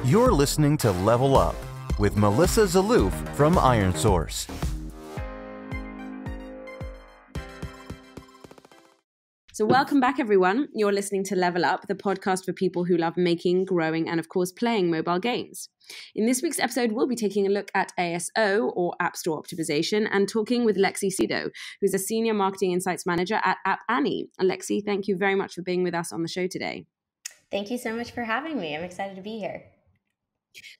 You're listening to Level Up with Melissa Zalouf from IronSource. So welcome back, everyone. You're listening to Level Up, the podcast for people who love making, growing, and of course, playing mobile games. In this week's episode, we'll be taking a look at ASO, or App Store Optimization, and talking with Lexi Sido, who's a Senior Marketing Insights Manager at App Annie. And Lexi, thank you very much for being with us on the show today. Thank you so much for having me. I'm excited to be here.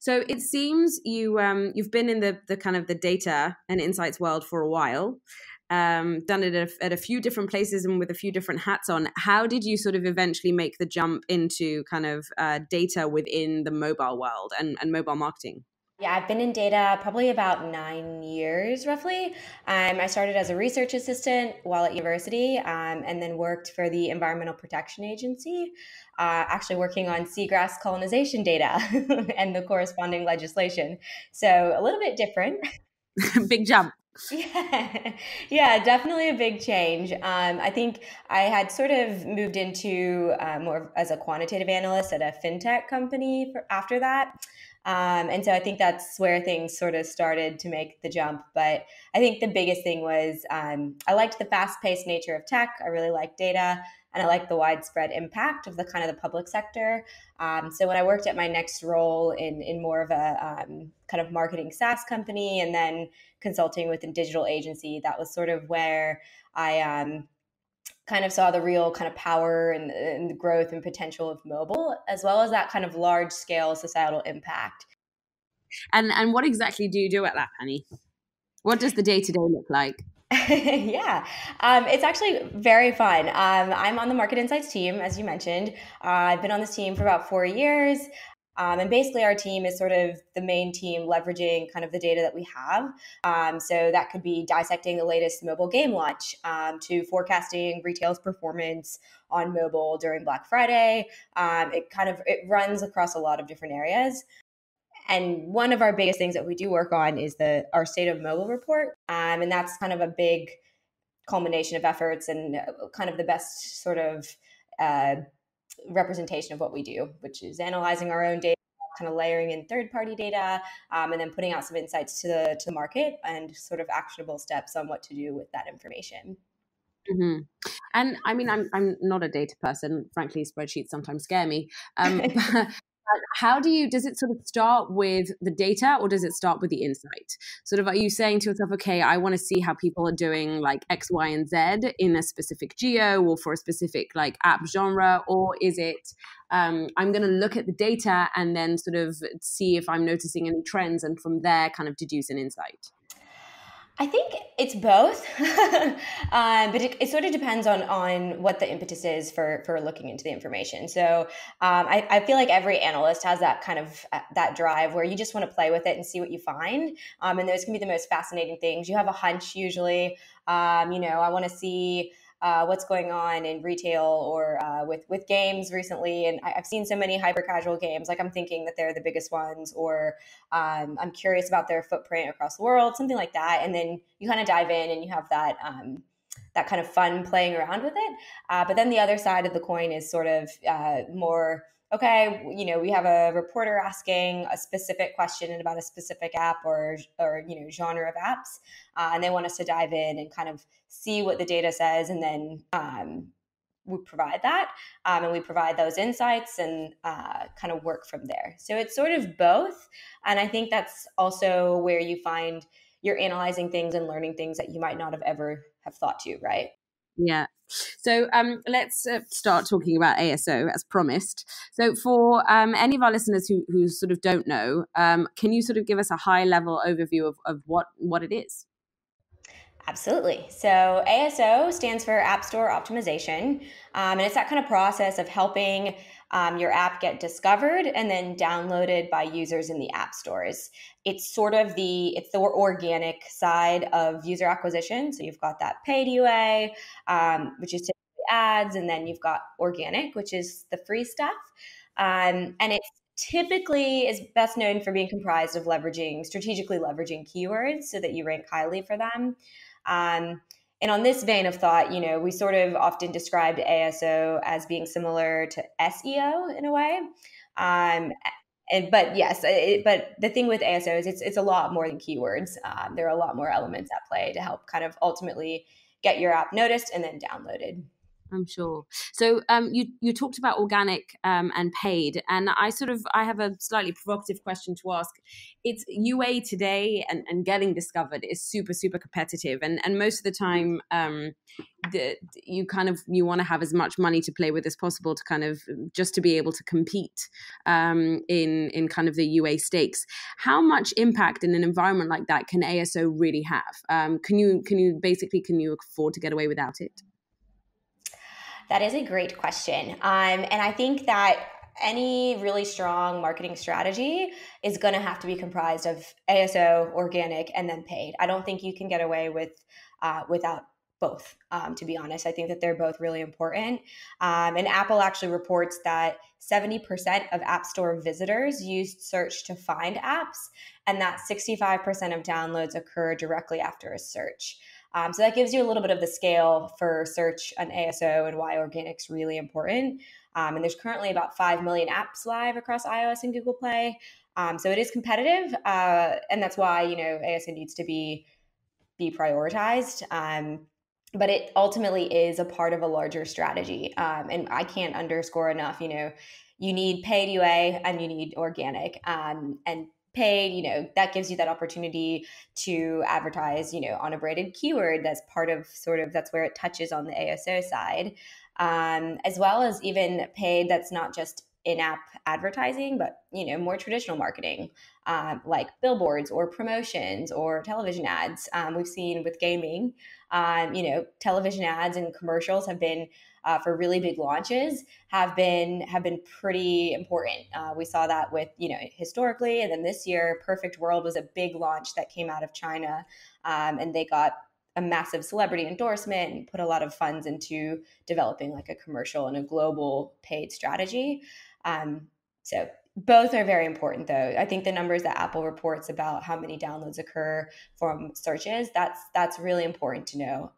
So it seems you've been in the kind of the data and insights world for a while, done it at a few different places and with a few different hats on. How did you sort of eventually make the jump into kind of data within the mobile world and mobile marketing? Yeah, I've been in data probably about 9 years, roughly. I started as a research assistant while at university, and then worked for the Environmental Protection Agency, actually working on seagrass colonization data and the corresponding legislation. So a little bit different. Big jump. Yeah, definitely a big change. I think I had sort of moved into more as a quantitative analyst at a fintech company after that. And so I think that's where things sort of started to make the jump. But I think the biggest thing was I liked the fast-paced nature of tech. I really liked data, and I liked the widespread impact of the kind of the public sector. So when I worked at my next role in more of a kind of marketing SaaS company and then consulting with a digital agency, that was sort of where I kind of saw the real kind of power and the growth and potential of mobile, as well as that kind of large scale societal impact. And what exactly do you do at App Annie? What does the day-to-day look like? Yeah, it's actually very fun. I'm on the market insights team, as you mentioned. I've been on this team for about 4 years. And basically our team is sort of the main team leveraging kind of the data that we have. So that could be dissecting the latest mobile game launch, to forecasting retail's performance on mobile during Black Friday. It runs across a lot of different areas. And one of our biggest things that we do work on is our state of mobile report. And that's kind of a big culmination of efforts and kind of the best sort of representation of what we do, which is analyzing our own data, kind of layering in third-party data, and then putting out some insights to the market and sort of actionable steps on what to do with that information. Mm-hmm. And I mean, I'm not a data person. Frankly, spreadsheets sometimes scare me. But does it sort of start with the data or does it start with the insight? Sort of, are you saying to yourself, okay, I want to see how people are doing like X, Y, and Z in a specific geo or for a specific like app genre? Or is it, I'm going to look at the data and then sort of see if I'm noticing any trends and from there kind of deduce an insight? I think it's both, but it sort of depends on what the impetus is for looking into the information. So I feel like every analyst has that kind of that drive where you just want to play with it and see what you find. And those can be the most fascinating things. You have a hunch usually. I want to see what's going on in retail or with games recently. And I've seen so many hyper casual games, like I'm thinking that they're the biggest ones, or I'm curious about their footprint across the world, something like that. And then you kind of dive in and you have that that kind of fun playing around with it. But then the other side of the coin is sort of more, okay, we have a reporter asking a specific question about a specific app or genre of apps, and they want us to dive in and kind of see what the data says, and then we provide that, and we provide those insights and kind of work from there. So it's sort of both, and I think that's also where you find you're analyzing things and learning things that you might not have ever have thought to, right? Yeah. So let's start talking about ASO as promised. So for any of our listeners who sort of don't know, can you sort of give us a high level overview of what it is? Absolutely. So ASO stands for App Store Optimization, and it's that kind of process of helping your app get discovered and then downloaded by users in the app stores. It's sort of the organic side of user acquisition. So you've got that paid UA, which is typically ads, and then you've got organic, which is the free stuff. And it's typically is best known for being comprised of strategically leveraging keywords so that you rank highly for them. And on this vein of thought, we sort of often described ASO as being similar to SEO in a way. But the thing with ASO is it's a lot more than keywords. There are a lot more elements at play to help kind of ultimately get your app noticed and then downloaded. I'm sure. So you talked about organic and paid, and I have a slightly provocative question to ask. It's UA today and getting discovered is super competitive, and most of the time you want to have as much money to play with as possible to kind of just to be able to compete in kind of the UA stakes. How much impact in an environment like that can ASO really have? Can you afford to get away without it? That is a great question. And I think that any really strong marketing strategy is going to have to be comprised of ASO, organic, and then paid. I don't think you can get away without both, to be honest. I think that they're both really important. And Apple actually reports that 70% of App Store visitors used search to find apps, and that 65% of downloads occur directly after a search. So that gives you a little bit of the scale for search and ASO and why organic's really important. And there's currently about 5 million apps live across iOS and Google Play. So it is competitive. And that's why, ASO needs to be prioritized. But it ultimately is a part of a larger strategy. And I can't underscore enough, you need paid UA and you need organic. And paid, that gives you that opportunity to advertise, on a branded keyword that's part of that's where it touches on the ASO side, as well as even paid that's not just in-app advertising, but, more traditional marketing, like billboards or promotions or television ads. We've seen with gaming, television ads and commercials have been for really big launches have been pretty important. We saw that with, historically, and then this year, Perfect World was a big launch that came out of China, and they got a massive celebrity endorsement and put a lot of funds into developing like a commercial and a global paid strategy. So both are very important, though. I think the numbers that Apple reports about how many downloads occur from searches, that's really important to know.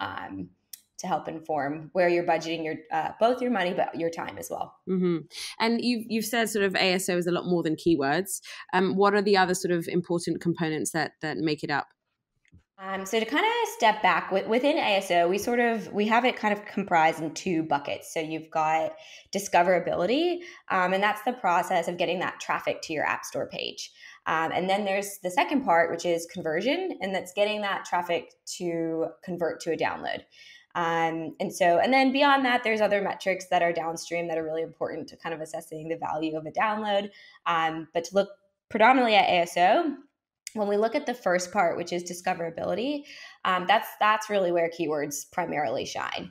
To help inform where you're budgeting your both your money but your time as well. Mm-hmm. And you've said sort of ASO is a lot more than keywords. What are the other sort of important components that make it up? So to kind of step back within ASO, we have it kind of comprised in two buckets. So you've got discoverability, and that's the process of getting that traffic to your App Store page. And then there's the second part, which is conversion, and that's getting that traffic to convert to a download. And then beyond that, there's other metrics that are downstream that are really important to kind of assessing the value of a download. But to look predominantly at ASO, when we look at the first part, which is discoverability, that's really where keywords primarily shine.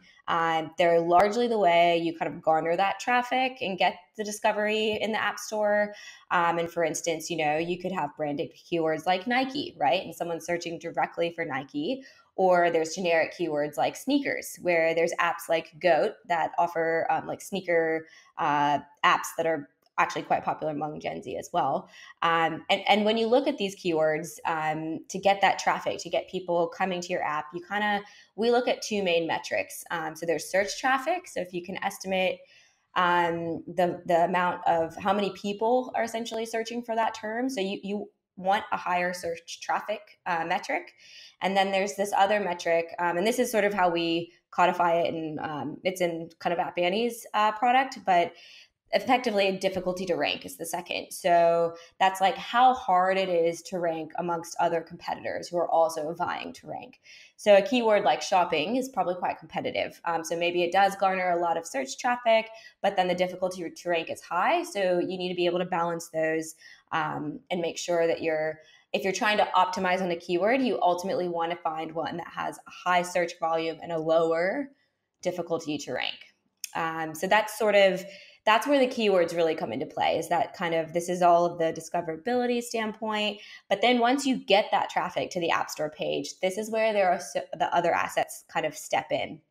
They're largely the way you kind of garner that traffic and get the discovery in the App Store. And for instance, you could have branded keywords like Nike, right? And someone's searching directly for Nike. Or there's generic keywords like sneakers, where there's apps like GOAT that offer like sneaker apps that are actually quite popular among Gen Z as well. And when you look at these keywords, to get that traffic, to get people coming to your app, we look at two main metrics. So there's search traffic. So if you can estimate the amount of how many people are essentially searching for that term. So you want a higher search traffic metric. And then there's this other metric, and this is sort of how we codify it, and it's in kind of App Annie's product, but effectively difficulty to rank is the second. So that's like how hard it is to rank amongst other competitors who are also vying to rank. So a keyword like shopping is probably quite competitive. So maybe it does garner a lot of search traffic, but then the difficulty to rank is high. So you need to be able to balance those and make sure that if you're trying to optimize on a keyword, you ultimately want to find one that has a high search volume and a lower difficulty to rank. So that's where the keywords really come into play, is that kind of, this is all of the discoverability standpoint. But then once you get that traffic to the App Store page, this is where the other assets kind of step in.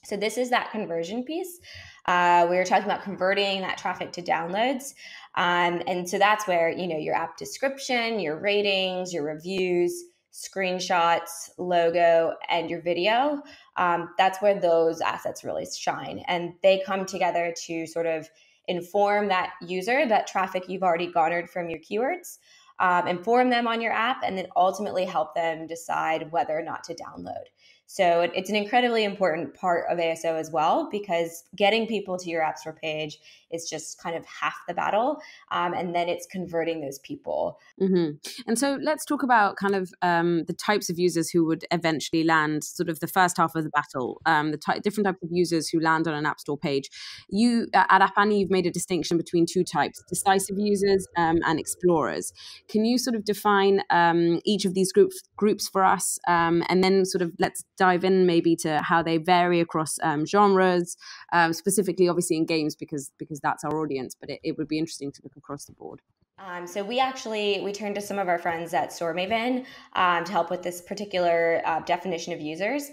So this is that conversion piece. We were talking about converting that traffic to downloads. And so that's where, your app description, your ratings, your reviews, screenshots, logo, and your video. That's where those assets really shine. And they come together to sort of inform that user, that traffic you've already garnered from your keywords, inform them on your app, and then ultimately help them decide whether or not to download. So it's an incredibly important part of ASO as well, because getting people to your App Store page is just kind of half the battle. And then it's converting those people. Mm-hmm. And so let's talk about kind of the types of users who would eventually land, sort of the first half of the battle, different types of users who land on an App Store page. You, at App Annie, you've made a distinction between two types, decisive users and explorers. Can you sort of define each of these groups for us? And then sort of let's dive in maybe to how they vary across genres, specifically obviously in games because that's our audience, but it would be interesting to look across the board. So we turned to some of our friends at StoreMaven to help with this particular definition of users.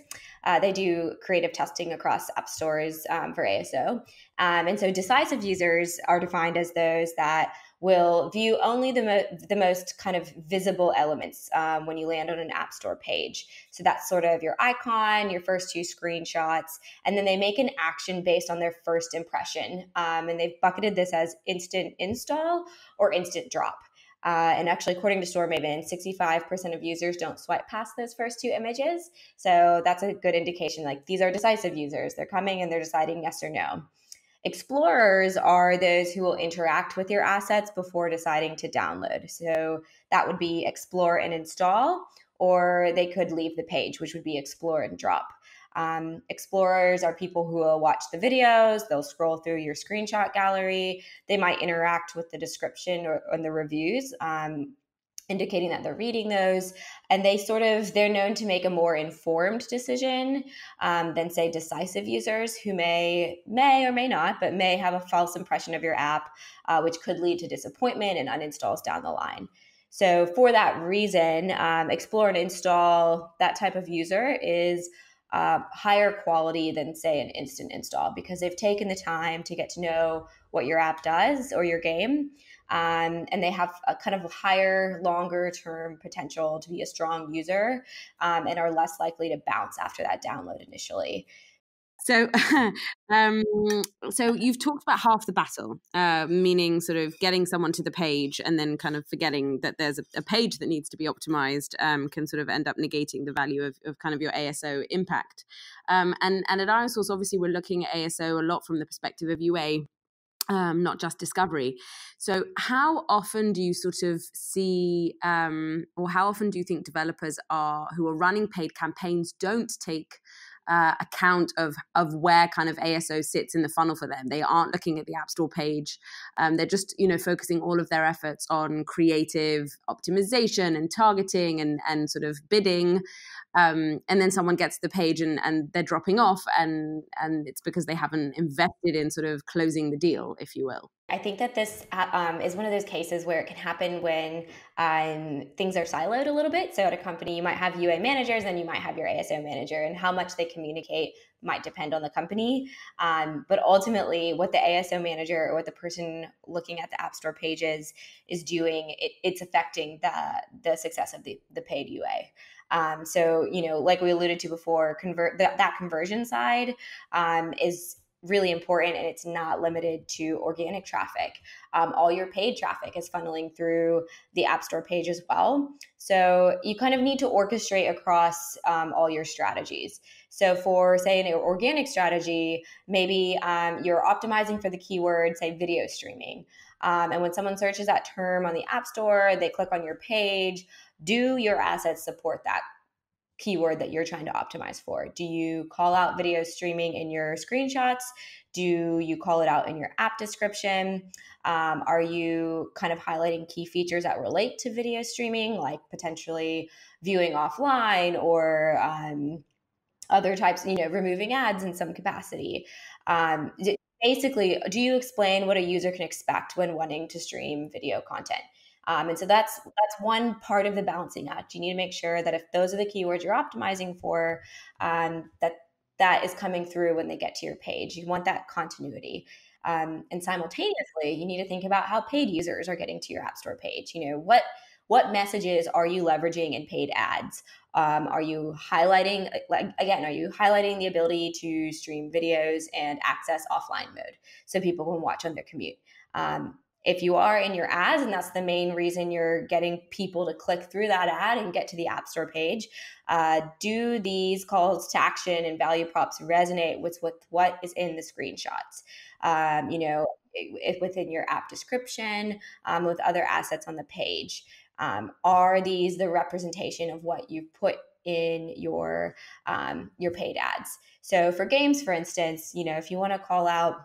They do creative testing across app stores for ASO. And so decisive users are defined as those that will view only the most kind of visible elements when you land on an app store page. So that's sort of your icon, your first two screenshots, and then they make an action based on their first impression. And they've bucketed this as instant install or instant drop. And actually, according to StoreMaven, 65% of users don't swipe past those first two images. So that's a good indication, like these are decisive users. They're coming and they're deciding yes or no. Explorers are those who will interact with your assets before deciding to download. So that would be explore and install, or they could leave the page, which would be explore and drop. Explorers are people who will watch the videos, they'll scroll through your screenshot gallery, they might interact with the description or the reviews, indicating that they're reading those, and they're known to make a more informed decision than, say, decisive users who may or may not, but may have a false impression of your app, which could lead to disappointment and uninstalls down the line. So for that reason, explore and install, that type of user is higher quality than, say, an instant install, because they've taken the time to get to know what your app does or your game. And they have a kind of higher, longer term potential to be a strong user, and are less likely to bounce after that download initially. So, so you've talked about half the battle, meaning sort of getting someone to the page and then kind of forgetting that there's a page that needs to be optimized, can sort of end up negating the value of kind of your ASO impact. And at ironSource, obviously, we're looking at ASO a lot from the perspective of UA. Not just discovery. So how often do you sort of see, or how often do you think developers who are running paid campaigns don't take account of where kind of ASO sits in the funnel for them? They aren't looking at the App Store page. They're just, focusing all of their efforts on creative optimization and targeting and sort of bidding. And then someone gets to the page and they're dropping off, and it's because they haven't invested in sort of closing the deal, if you will. I think that this is one of those cases where it can happen when things are siloed a little bit. So at a company, you might have UA managers and you might have your ASO manager, and how much they communicate might depend on the company. But ultimately, what the ASO manager or what the person looking at the App Store pages is doing, it's affecting the success of the paid UA. So, like we alluded to before, that conversion side is really important, and it's not limited to organic traffic. All your paid traffic is funneling through the App Store page as well. So you kind of need to orchestrate across all your strategies. So for, say, an organic strategy, maybe you're optimizing for the keyword, say, video streaming. And when someone searches that term on the App Store, they click on your page. Do your assets support that keyword that you're trying to optimize for? Do you call out video streaming in your screenshots? Do you call it out in your app description? Are you kind of highlighting key features that relate to video streaming, like potentially viewing offline or other types, removing ads in some capacity? Basically, do you explain what a user can expect when wanting to stream video content? And so that's one part of the balancing act. You need to make sure that if those are the keywords you're optimizing for, that that is coming through when they get to your page. You want that continuity. And simultaneously, you need to think about how paid users are getting to your App Store page. What messages are you leveraging in paid ads? Are you highlighting, the ability to stream videos and access offline mode so people can watch on their commute? If you are in your ads, and that's the main reason you're getting people to click through that ad and get to the App Store page, do these calls to action and value props resonate with what is in the screenshots? If within your app description, with other assets on the page. Are these the representation of what you've put in your paid ads? So for games, for instance, if you want to call out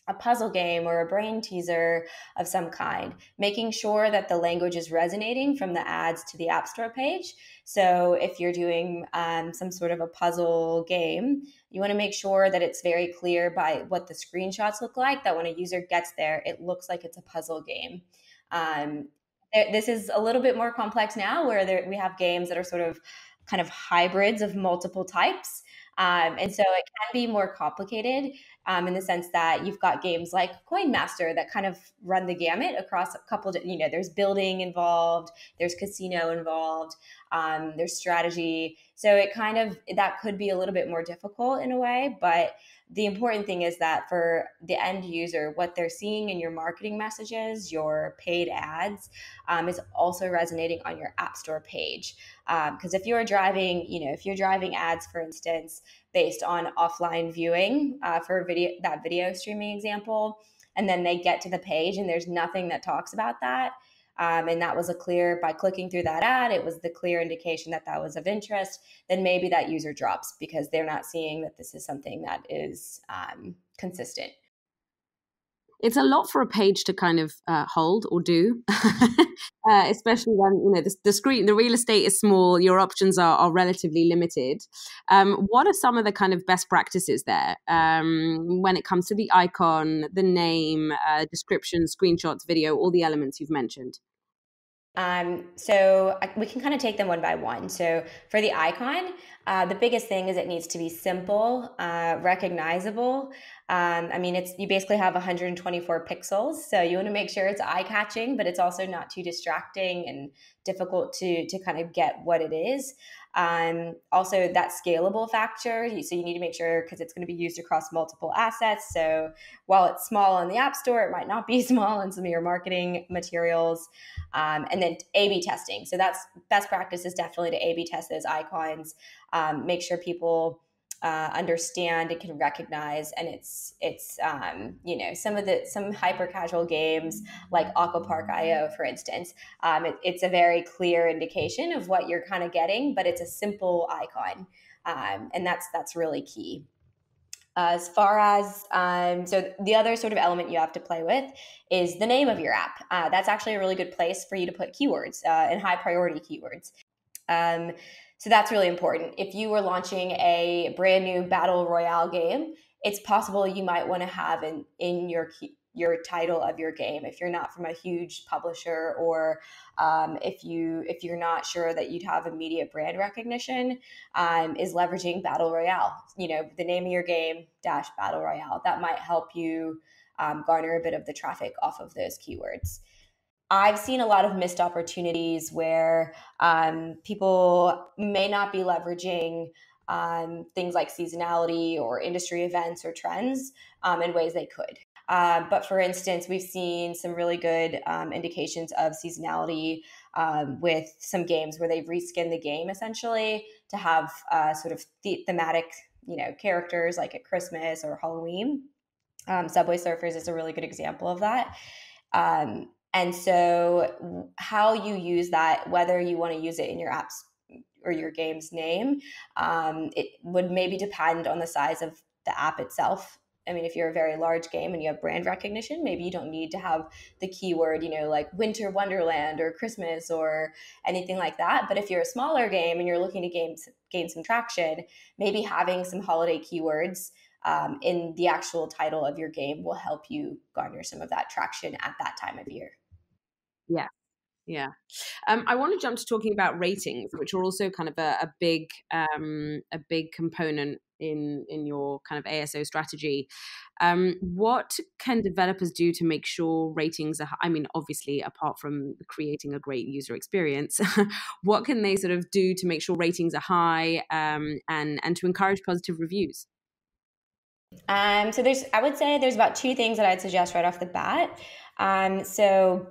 a puzzle game or a brain teaser of some kind, making sure that the language is resonating from the ads to the App Store page. So if you're doing some sort of a puzzle game, you want to make sure that it's very clear by what the screenshots look like, that when a user gets there, it looks like it's a puzzle game. This is a little bit more complex now, where we have games that are sort of kind of hybrids of multiple types. And so it can be more complicated in the sense that you've got games like Coin Master that kind of run the gamut across a couple of, there's building involved, there's casino involved, there's strategy. So that could be a little bit more difficult in a way, but the important thing is that for the end user, what they're seeing in your marketing messages, your paid ads, is also resonating on your App Store page. Because if you're driving ads, for instance, based on offline viewing for video streaming example, and then they get to the page and there's nothing that talks about that, and that was by clicking through that ad, it was the clear indication that was of interest, then maybe that user drops because they're not seeing that this is something that is consistent. It's a lot for a page to kind of hold or do, especially when the real estate is small, your options are relatively limited. What are some of the kind of best practices there when it comes to the icon, the name, description, screenshots, video, all the elements you've mentioned? So we can kind of take them one by one. So for the icon, the biggest thing is it needs to be simple, recognizable. You basically have 124 pixels, so you want to make sure it's eye-catching, but it's also not too distracting and difficult to kind of get what it is. Also, that scalable factor, so you need to make sure, because it's going to be used across multiple assets. So while it's small on the App Store, it might not be small in some of your marketing materials. And then A/B testing. So that's best practice is definitely to A/B test those icons, make sure people understand and can recognize. And it's some hyper casual games like Aquapark.io, for instance, it's a very clear indication of what you're kind of getting, but it's a simple icon, and that's really key. As far as so the other sort of element you have to play with is the name of your app. That's actually a really good place for you to put keywords and high priority keywords. So that's really important. If you were launching a brand new battle royale game, it's possible you might want to have in your title of your game, if you're not from a huge publisher, or if you're not sure that you'd have immediate brand recognition, is leveraging battle royale. The name of your game - battle royale. That might help you garner a bit of the traffic off of those keywords. I've seen a lot of missed opportunities where people may not be leveraging things like seasonality or industry events or trends in ways they could. But for instance, we've seen some really good indications of seasonality with some games where they've reskinned the game essentially to have sort of thematic, characters like at Christmas or Halloween. Subway Surfers is a really good example of that. And so how you use that, whether you want to use it in your apps or your game's name, it would maybe depend on the size of the app itself. If you're a very large game and you have brand recognition, maybe you don't need to have the keyword, like Winter Wonderland or Christmas or anything like that. But if you're a smaller game and you're looking to gain some traction, maybe having some holiday keywords in the actual title of your game will help you garner some of that traction at that time of year. Yeah. I want to jump to talking about ratings, which are also kind of a big component in your kind of ASO strategy. What can developers do to make sure ratings are, I mean, obviously, apart from creating a great user experience, what can they sort of do to make sure ratings are high, and to encourage positive reviews? So I would say there's about two things that I'd suggest right off the bat. So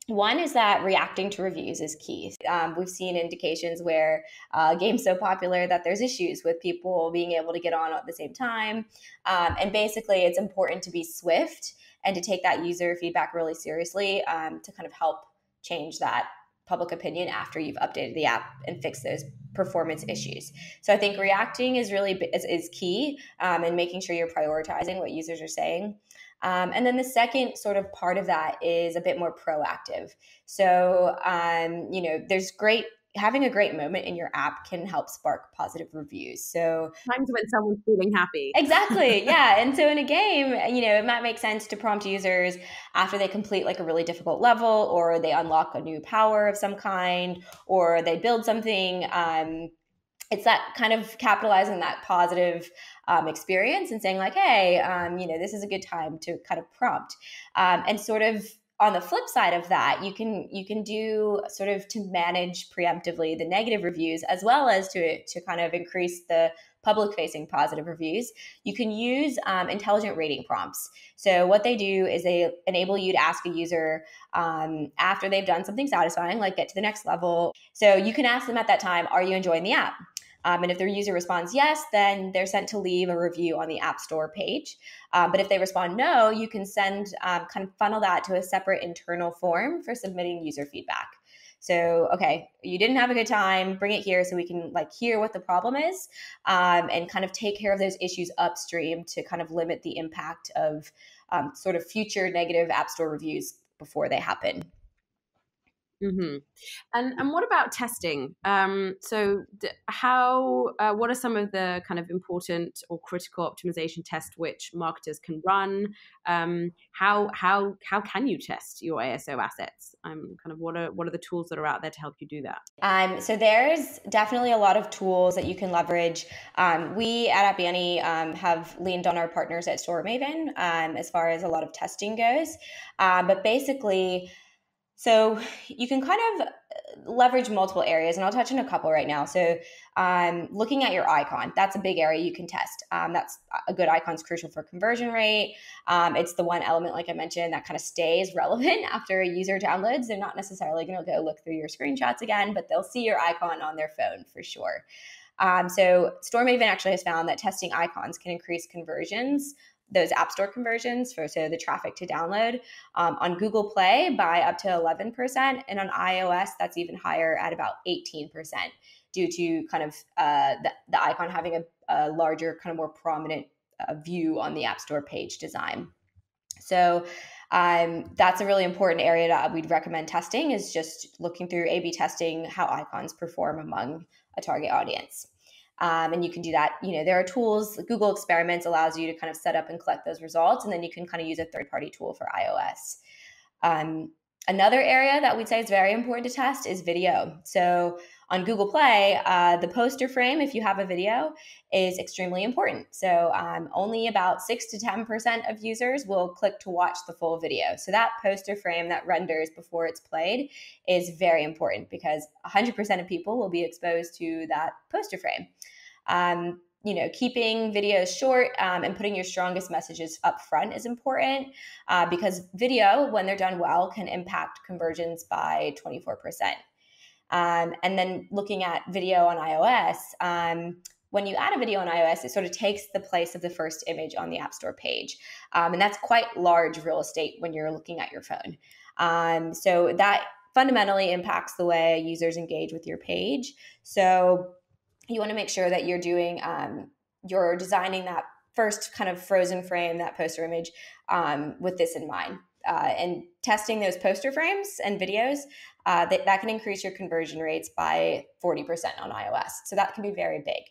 one is that reacting to reviews is key. We've seen indications where a game's so popular that there's issues with people being able to get on at the same time. And basically, it's important to be swift and to take that user feedback really seriously, to kind of help change that public opinion after you've updated the app and fixed those performance issues. So I think reacting is really is key, and making sure you're prioritizing what users are saying. And then the second sort of part of that is a bit more proactive. So, having a great moment in your app can help spark positive reviews. So times when someone's feeling happy. Exactly. Yeah. And so in a game, it might make sense to prompt users after they complete like a really difficult level, or they unlock a new power of some kind, or they build something. It's that kind of capitalizing that positive experience and saying like, hey, this is a good time to kind of prompt. And sort of on the flip side of that, you can do sort of to manage preemptively the negative reviews, as well as to kind of increase the public facing positive reviews. You can use intelligent rating prompts. So what they do is they enable you to ask a user after they've done something satisfying, like get to the next level. So you can ask them at that time, are you enjoying the app? And if their user responds yes, then they're sent to leave a review on the App Store page. But if they respond no, you can send kind of funnel that to a separate internal form for submitting user feedback. So, okay, you didn't have a good time, bring it here so we can like hear what the problem is, and kind of take care of those issues upstream to kind of limit the impact of sort of future negative App Store reviews before they happen. Mm-hmm. And what about testing? What are some of the kind of important or critical optimization tests which marketers can run? How can you test your ASO assets? What are the tools that are out there to help you do that? So there's definitely a lot of tools that you can leverage. We at App Annie have leaned on our partners at StoreMaven as far as a lot of testing goes. But basically, so you can kind of leverage multiple areas, and I'll touch on a couple right now. So looking at your icon, that's a big area you can test. That's a good icon is crucial for conversion rate. It's the one element, like I mentioned, that kind of stays relevant after a user downloads. They're not necessarily going to go look through your screenshots again, but they'll see your icon on their phone for sure. So StoreMaven actually has found that testing icons can increase conversions, those App Store conversions so the traffic to download on Google Play by up to 11%, and on iOS that's even higher at about 18%, due to kind of the icon having a larger, kind of more prominent view on the App Store page design. So that's a really important area that we'd recommend testing, is just looking through A/B testing how icons perform among a target audience. And you can do that. There are tools. Google Experiments allows you to kind of set up and collect those results, and then you can kind of use a third-party tool for iOS. Another area that we'd say is very important to test is video. So on Google Play, the poster frame, if you have a video, is extremely important. So only about 6 to 10% of users will click to watch the full video. So that poster frame that renders before it's played is very important, because 100% of people will be exposed to that poster frame. Keeping videos short and putting your strongest messages up front is important, because video, when they're done well, can impact conversions by 24%. And then looking at video on iOS, when you add a video on iOS, it sort of takes the place of the first image on the App Store page. And that's quite large real estate when you're looking at your phone. So that fundamentally impacts the way users engage with your page. So you want to make sure that you're designing that first kind of frozen frame, that poster image, with this in mind. And testing those poster frames and videos, that can increase your conversion rates by 40% on iOS. So that can be very big.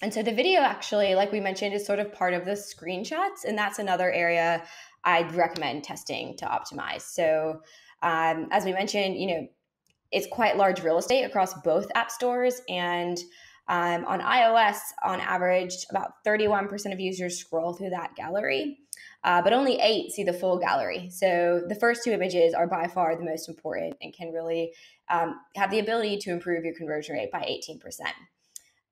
And so the video, actually, like we mentioned, is sort of part of the screenshots. And that's another area I'd recommend testing to optimize. So as we mentioned, it's quite large real estate across both app stores. And On iOS, on average, about 31% of users scroll through that gallery, but only 8 see the full gallery. So the first 2 images are by far the most important and can really have the ability to improve your conversion rate by 18%.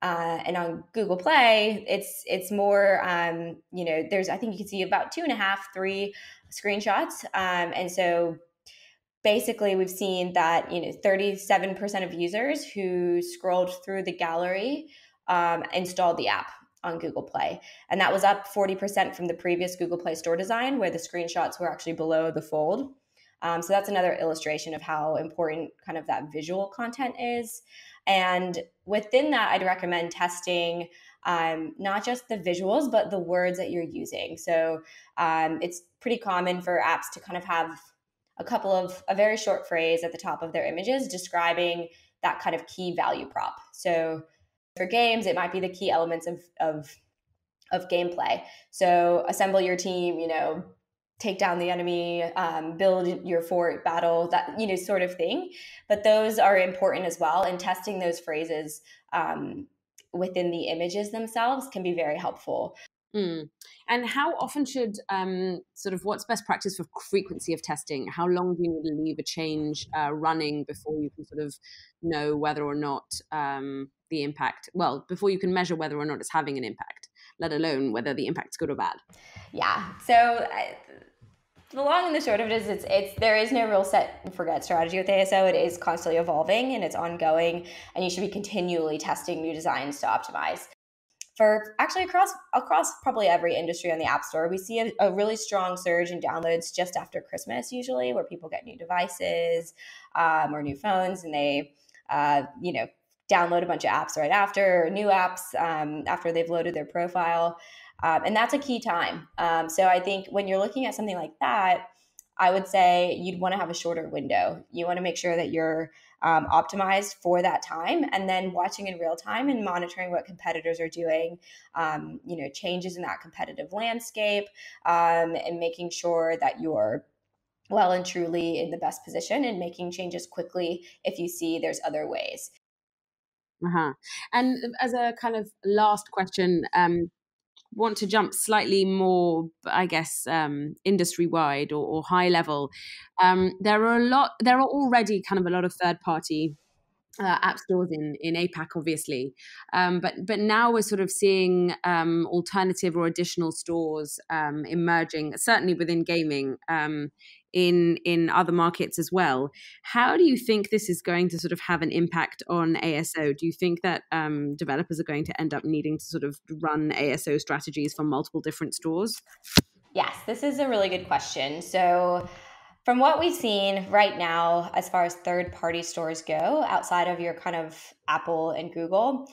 And on Google Play, it's more, I think you can see about 2.5, 3 screenshots. And so basically we've seen that, 37% of users who scrolled through the gallery installed the app on Google Play. And that was up 40% from the previous Google Play Store design, where the screenshots were actually below the fold. So that's another illustration of how important kind of that visual content is. And within that, I'd recommend testing not just the visuals, but the words that you're using. So it's pretty common for apps to kind of have a very short phrase at the top of their images describing that kind of key value prop. So for games, it might be the key elements of gameplay. So assemble your team, take down the enemy, build your fort, battle, that, sort of thing. But those are important as well. And testing those phrases within the images themselves can be very helpful. And how often should what's best practice for frequency of testing? How long do you need to leave a change running before you can sort of know whether or not the impact, before you can measure whether or not it's having an impact, let alone whether the impact's good or bad? Yeah. So the long and the short of it is there is no real set and forget strategy with ASO. It is constantly evolving and it's ongoing, and you should be continually testing new designs to optimize. For actually across probably every industry on the App Store, we see a really strong surge in downloads just after Christmas, usually, where people get new devices or new phones, and they download a bunch of apps right after, or new apps after they've loaded their profile. And that's a key time. So I think when you're looking at something like that, I would say you'd want to have a shorter window. You want to make sure that you're optimized for that time, and then watching in real time and monitoring what competitors are doing, changes in that competitive landscape, and making sure that you're well and truly in the best position and making changes quickly if you see there's other ways. And as a kind of last question, want to jump slightly more, I guess, industry-wide or high level. There are already kind of a lot of third-party app stores in APAC, obviously, but now we're sort of seeing alternative or additional stores emerging, certainly within gaming, in other markets as well. How do you think this is going to sort of have an impact on ASO? Do you think that developers are going to end up needing to sort of run ASO strategies for multiple different stores? Yes, this is a really good question. So from what we've seen right now, as far as third-party stores go, outside of your kind of Apple and Google,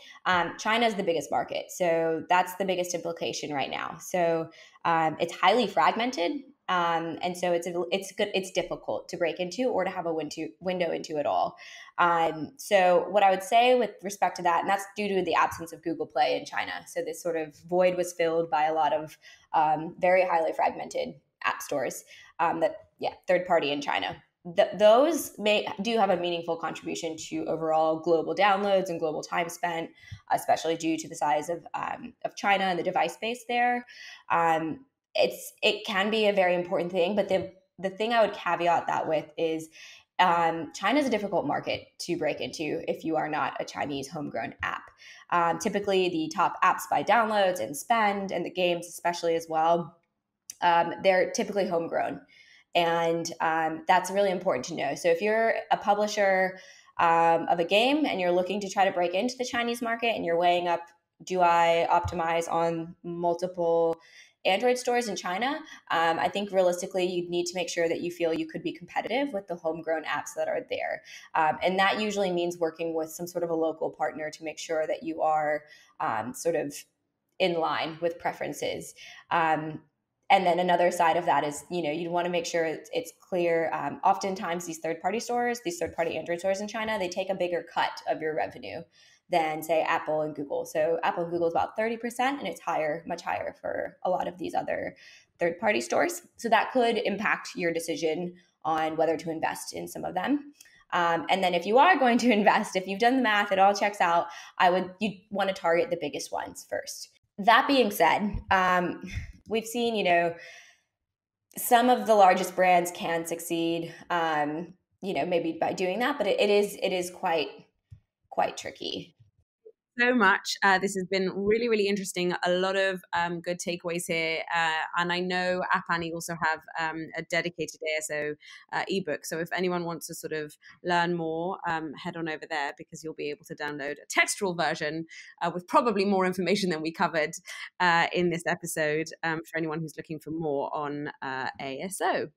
China is the biggest market. So that's the biggest implication right now. So it's highly fragmented, and so it's difficult to break into or to have a window into it all. So what I would say with respect to that, and that's due to the absence of Google Play in China. So this sort of void was filled by a lot of very highly fragmented app stores third party in China. Those do have a meaningful contribution to overall global downloads and global time spent, especially due to the size of China and the device base there. It can be a very important thing, but the thing I would caveat that with is China is a difficult market to break into if you are not a Chinese homegrown app. Typically, the top apps by downloads and spend, and the games especially as well, they're typically homegrown. And that's really important to know. So if you're a publisher of a game and you're looking to try to break into the Chinese market and you're weighing up, do I optimize on multiple Android stores in China? I think realistically, you'd need to make sure that you feel you could be competitive with the homegrown apps that are there. And that usually means working with some sort of a local partner to make sure that you are sort of in line with preferences. And then another side of that is, you'd want to make sure it's clear. Oftentimes these third-party Android stores in China, they take a bigger cut of your revenue than, say, Apple and Google. So Apple and Google is about 30%, and it's much higher for a lot of these other third-party stores. So that could impact your decision on whether to invest in some of them. And then if you are going to invest, if you've done the math, it all checks out, you'd want to target the biggest ones first. That being said, we've seen, some of the largest brands can succeed, maybe by doing that, but it is quite tricky. So much. This has been really, really interesting. A lot of good takeaways here. And I know App Annie also have a dedicated ASO ebook. So if anyone wants to sort of learn more, head on over there, because you'll be able to download a textual version with probably more information than we covered in this episode for anyone who's looking for more on ASO.